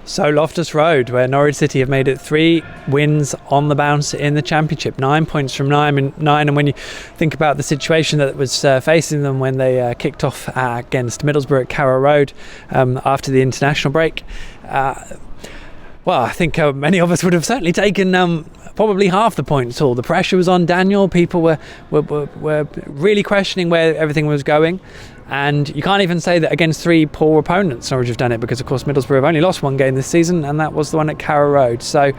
So Loftus Road, where Norwich City have made it 3 wins on the bounce in the Championship, 9 points from 9, and when you think about the situation that was facing them when they kicked off against Middlesbrough at Carrow Road after the international break, well, I think many of us would have certainly taken probably half the points. All the pressure was on Daniel. People were really questioning where everything was going. And you can't even say that against 3 poor opponents Norwich have done it, because of course Middlesbrough have only lost 1 game this season, and that was the one at Carrow Road. So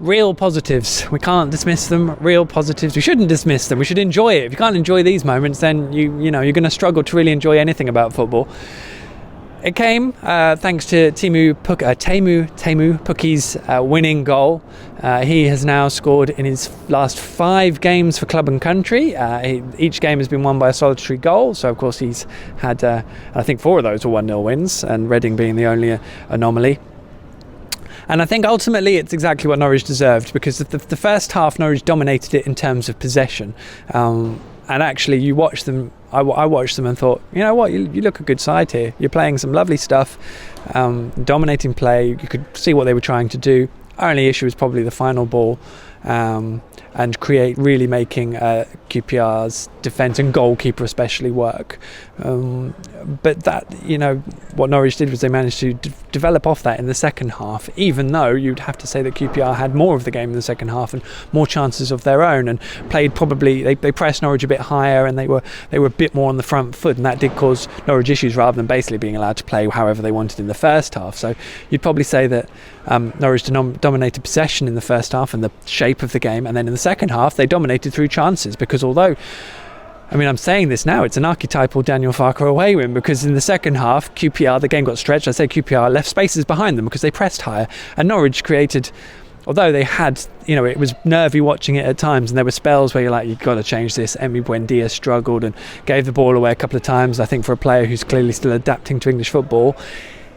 real positives, we can't dismiss them. Real positives, we shouldn't dismiss them. We should enjoy it. If you can't enjoy these moments, then you know you're going to struggle to really enjoy anything about football. It came thanks to Teemu Pukki's winning goal. He has now scored in his last 5 games for club and country. Each game has been won by a solitary goal, so of course he's had, I think 4 of those were 1-0 wins, and Reading being the only anomaly. And I think ultimately it's exactly what Norwich deserved, because the first half Norwich dominated it in terms of possession. And actually you watch them, I watched them and thought, you know what, you look a good side here. You're playing some lovely stuff, dominating play. You could see what they were trying to do. Only issue was probably the final ball, and really making QPR's defence and goalkeeper especially work. But that, you know, what Norwich did was they managed to develop off that in the second half, even though you'd have to say that QPR had more of the game in the second half and more chances of their own, and played probably, they pressed Norwich a bit higher, and they were a bit more on the front foot, and that did cause Norwich issues rather than basically being allowed to play however they wanted in the first half. So you'd probably say that Norwich dominated possession in the first half and the shape of the game, and then in the second half they dominated through chances, because although, I mean, I'm saying this now, it's an archetypal Daniel Farke away win, because in the second half QPR, the game got stretched. I say QPR left spaces behind them because they pressed higher, and Norwich created, although they had, you know, it was nervy watching it at times, and there were spells where you're like, you've got to change this. Emi Buendia struggled and gave the ball away a couple of times. I think for a player who's clearly still adapting to English football,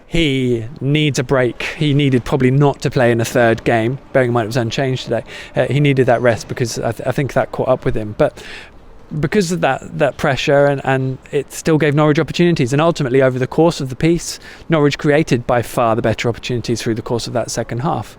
he needs a break. He needed probably not to play in a third game, bearing in mind it was unchanged today. He needed that rest, because I think that caught up with him. But because of that pressure, and it still gave Norwich opportunities, and ultimately over the course of the piece Norwich created by far the better opportunities through the course of that second half.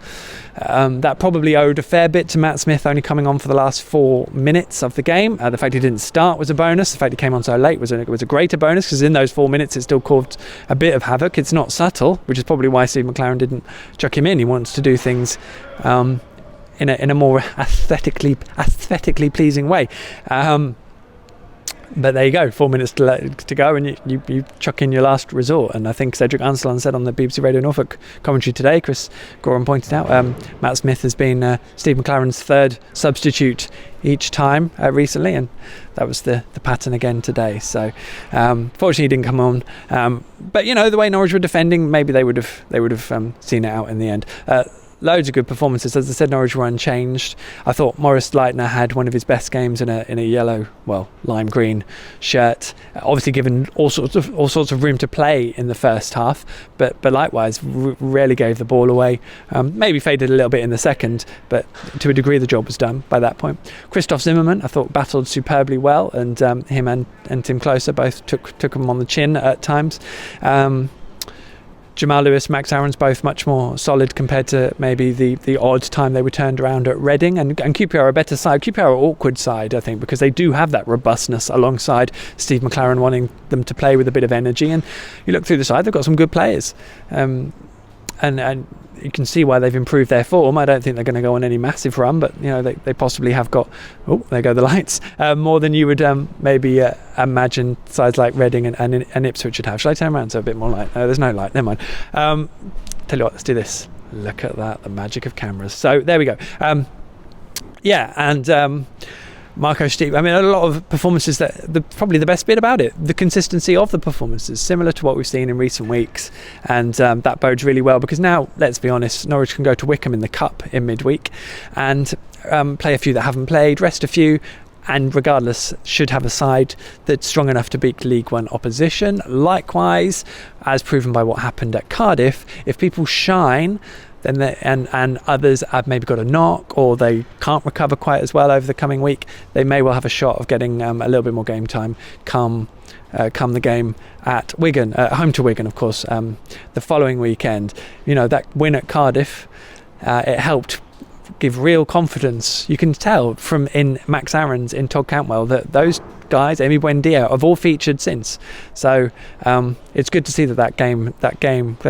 That probably owed a fair bit to Matt Smith only coming on for the last 4 minutes of the game. The fact he didn't start was a bonus. The fact he came on so late was a greater bonus, because in those 4 minutes it still caused a bit of havoc. It's not subtle, which is probably why Steve McLaren didn't chuck him in. He wants to do things in a more aesthetically pleasing way. But there you go, 4 minutes to go, and you chuck in your last resort. And I think Cedric Anselon said on the BBC Radio Norfolk commentary today, Chris Gorham pointed out, Matt Smith has been Steve McLaren's 3rd substitute each time recently, and that was the pattern again today. So fortunately he didn't come on, but you know, the way Norwich were defending, maybe they would have seen it out in the end. Loads of good performances. As I said, Norwich were unchanged. I thought Maurice Leitner had one of his best games in a yellow, well, lime green shirt. Obviously given all sorts of room to play in the first half, but likewise rarely gave the ball away. Maybe faded a little bit in the second, but to a degree the job was done by that point. Christoph Zimmermann, I thought, battled superbly well, and him and Tim Closer both took him on the chin at times. Jamal Lewis, Max Aarons, both much more solid compared to maybe the odd time they were turned around at Reading, and QPR are a better side. QPR are an awkward side, I think, because they do have that robustness alongside Steve McLaren wanting them to play with a bit of energy. And you look through the side, they've got some good players, and you can see why they've improved their form. I don't think they're going to go on any massive run, but you know, they possibly have got, oh, there go the lights, more than you would maybe imagine sides like Reading and Ipswich would have. Shall I turn around so a bit more light? No, there's no light, never mind. Tell you what, let's do this. Look at that, the magic of cameras. So there we go. Marco Steep, I mean, a lot of performances probably the best bit about it, the consistency of the performances, similar to what we've seen in recent weeks, and that bodes really well, because now, let's be honest, Norwich can go to Wickham in the Cup in midweek and play a few that haven't played, rest a few, and regardless should have a side that's strong enough to beat League One opposition. Likewise, as proven by what happened at Cardiff, if people shine, then and others have maybe got a knock, or they can't recover quite as well over the coming week, they may well have a shot of getting a little bit more game time come come the game at Wigan, home to Wigan, of course, the following weekend. You know, that win at Cardiff, it helped give real confidence. You can tell from in Max Aarons, in Todd Cantwell, that those guys, Amy Buendia, have all featured since. So it's good to see that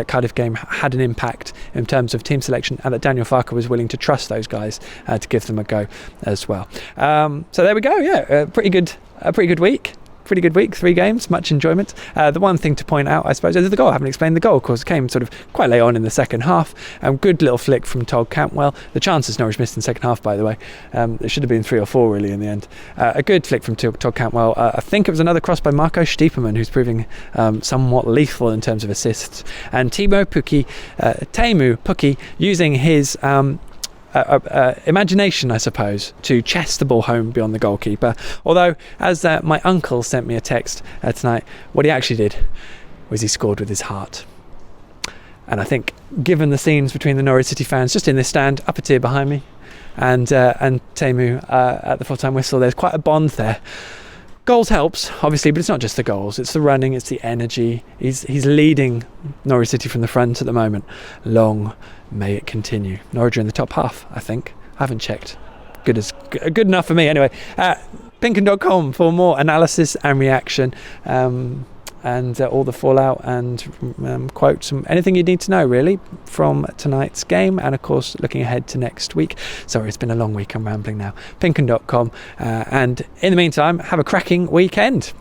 Cardiff game had an impact in terms of team selection, and that Daniel Farke was willing to trust those guys to give them a go as well. So there we go. Yeah, a pretty good week. Pretty good week, 3 games, much enjoyment. The one thing to point out, I suppose, is the goal. I haven't explained the goal. Of course, it came sort of quite late on in the second half. Good little flick from Todd Cantwell. The chances Norwich missed in the second half, by the way. It should have been 3 or 4 really in the end. A good flick from Todd Cantwell. I think it was another cross by Marco Stiepermann, who's proving somewhat lethal in terms of assists. And Teemu Pukki, using his imagination, I suppose, to chest the ball home beyond the goalkeeper. Although, as my uncle sent me a text tonight, what he actually did was he scored with his heart. And I think, given the scenes between the Norwich City fans just in this stand, up a tier behind me, and Teemu at the full-time whistle, there's quite a bond there. Goals helps, obviously, but it's not just the goals. It's the running, it's the energy. He's leading Norwich City from the front at the moment. Long may it continue. Norwich are in the top half, I think. I haven't checked. Good enough for me. Anyway, PinkUn.com for more analysis and reaction, and all the fallout and quotes and anything you need to know really from tonight's game, and of course looking ahead to next week. Sorry, it's been a long week, I'm rambling now. PinkUn.com, and in the meantime, have a cracking weekend.